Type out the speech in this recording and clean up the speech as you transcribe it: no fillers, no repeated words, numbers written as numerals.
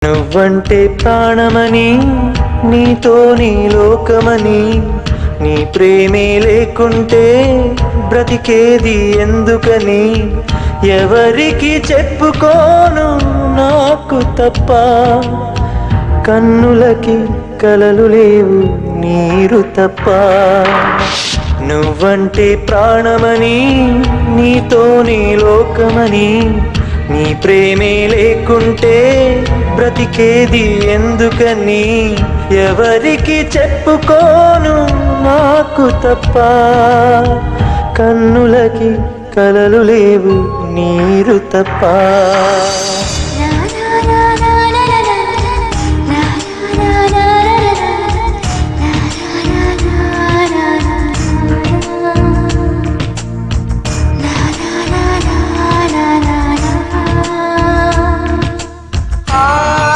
నువ్వంటే ప్రాణమని, నీతో నీ లోకమని, నీ ప్రేమే లేకుంటే బ్రతికేది ఎందుకని, ఎవరికి చెప్పుకోను నాకు తప్ప, కన్నులకి కలలు లేవు నీరు తప్ప. నువ్వంటే ప్రాణమని, నీతో నీ లోకమని, నీ ప్రేమే లేకుంటే బ్రతికేది ఎందుకని, ఎవరికి చెప్పుకోను నాకు తప్ప, కన్నులకి కలలు లేవు నీరు తప్ప.